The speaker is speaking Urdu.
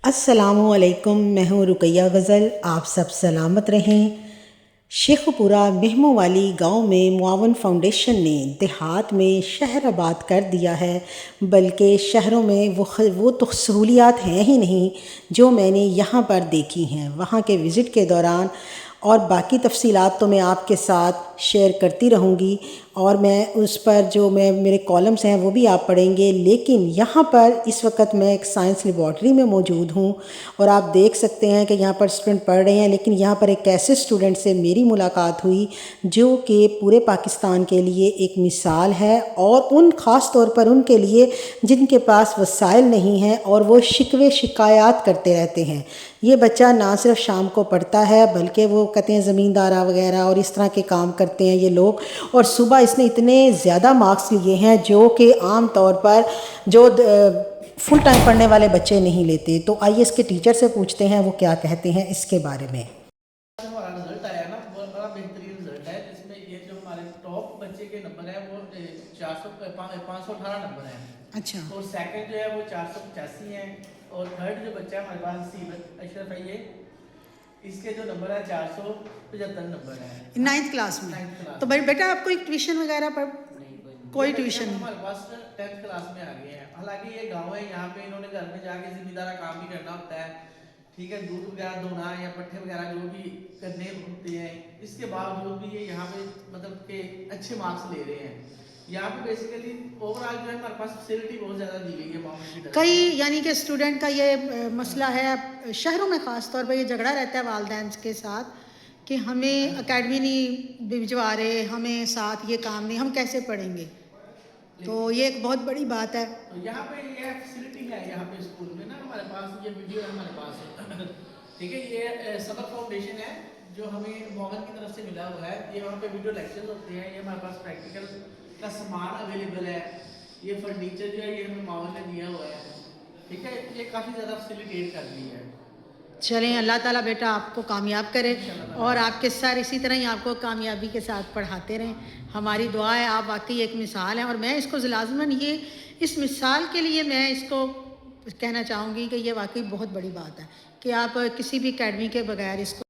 السلام علیکم، میں ہوں رقیہ غزل۔ آپ سب سلامت رہیں۔ شیخو پورہ مہموں والی گاؤں میں معاون فاؤنڈیشن نے دیہات میں شہر آباد کر دیا ہے، بلکہ شہروں میں وہ تو سہولیات ہیں ہی نہیں جو میں نے یہاں پر دیکھی ہیں۔ وہاں کے وزٹ کے دوران اور باقی تفصیلات تو میں آپ کے ساتھ شیئر کرتی رہوں گی، اور میں اس پر جو میرے کالمز ہیں وہ بھی آپ پڑھیں گے۔ لیکن یہاں پر اس وقت میں ایک سائنس لیبارٹری میں موجود ہوں، اور آپ دیکھ سکتے ہیں کہ یہاں پر اسٹوڈنٹ پڑھ رہے ہیں، لیکن یہاں پر ایک ایسے اسٹوڈنٹ سے میری ملاقات ہوئی جو کہ پورے پاکستان کے لیے ایک مثال ہے، اور خاص طور پر ان کے لیے جن کے پاس وسائل نہیں ہیں اور وہ شکوے شکایات کرتے رہتے ہیں۔ یہ بچہ نہ صرف شام کو پڑھتا ہے، بلکہ وہ کہتے ہیں زمیندارہ وغیرہ اور اس طرح کے کام کرتے ہیں یہ لوگ، اور صبح اس نے اتنے زیادہ مارکس لیے ہیں جو کہ عام طور پر جو فل ٹائم پڑھنے والے بچے نہیں لیتے۔ تو آئیے اس کے ٹیچر سے پوچھتے ہیں وہ کیا کہتے ہیں اس کے بارے میں۔ ہمارا رزلٹ آیا نا، بہت بڑا بہترین رزلٹ ہے، جس میں یہ جو ہمارے ٹاپ بچے کے نمبر ہیں وہ 518 نمبر ہیں۔ اچھا، اور سیکنڈ جو ہے وہ 485 ہیں، اور تھرڈ جو بچہ ہے ہمارے پاس سیبت اشرف ہے، یہ اس کے جو نمبر ہے 475 نمبر ہیں 9th کلاس میں۔ تو بیٹا آپ کوئی ٹیوشن وغیرہ پر کوئی ٹیوشن نہیں؟ ہمارے پاس 10th کلاس میں آ گئے ہیں۔ حالانکہ یہ گاؤں ہے، یہاں پہ انہوں نے گھر میں جا کے زمیندارہ کام بھی کرنا ہوتا ہے، ٹھیک ہے، دودھ وغیرہ دھونا یا پٹھے وغیرہ جو بھی کرنے ہوتے ہیں، اس کے باوجود بھی یہ یہاں پہ مطلب کہ اچھے مارکس لے رہے ہیں۔ یہاں پہ بیسیکلی اوور آل جو ہے ہمارے پاس فیسلٹی بہت زیادہ دی گئی ہے معاون کی طرف سے۔ کئی یعنی کہ اسٹوڈنٹ کا یہ مسئلہ ہے، شہروں میں خاص طور پر یہ جھگڑا رہتا ہے والدین کے ساتھ کہ ہمیں اکیڈمی نہیں بھجوا رہے، ہمیں ساتھ یہ کام نہیں، ہم کیسے پڑھیں گے؟ تو یہ ایک بہت بڑی بات ہے۔ تو یہاں پہ یہ فیسلٹی ہے، یہاں پہ اسکول میں نا ہمارے پاس یہ ویڈیو ہے ہمارے پاس، ٹھیک ہے، یہ سبق فاؤنڈیشن ہے جو ہمیں معاون کی طرف سے ملا ہوا ہے۔ یہ وہاں پہ ویڈیو لیکچرز ہوتے ہیں، یہ ہمارے پاس پریکٹیکل کا سامان اویلیبل ہے، یہ فرنیچر جو ہے یہ ہمیں معاون نے دیا ہوا ہے، ٹھیک ہے، یہ کافی زیادہ فیسیلیٹیٹ کر دی ہے۔ چلیں، اللہ تعالیٰ بیٹا آپ کو کامیاب کرے، اور آپ کے سر اسی طرح ہی آپ کو کامیابی کے ساتھ پڑھاتے رہیں۔ ہماری دعا ہے، آپ واقعی ایک مثال ہیں، اور میں اس کو لازماً اس مثال کے لیے میں اس کو کہنا چاہوں گی کہ یہ واقعی بہت بڑی بات ہے کہ آپ کسی بھی اکیڈمی کے بغیر اس کو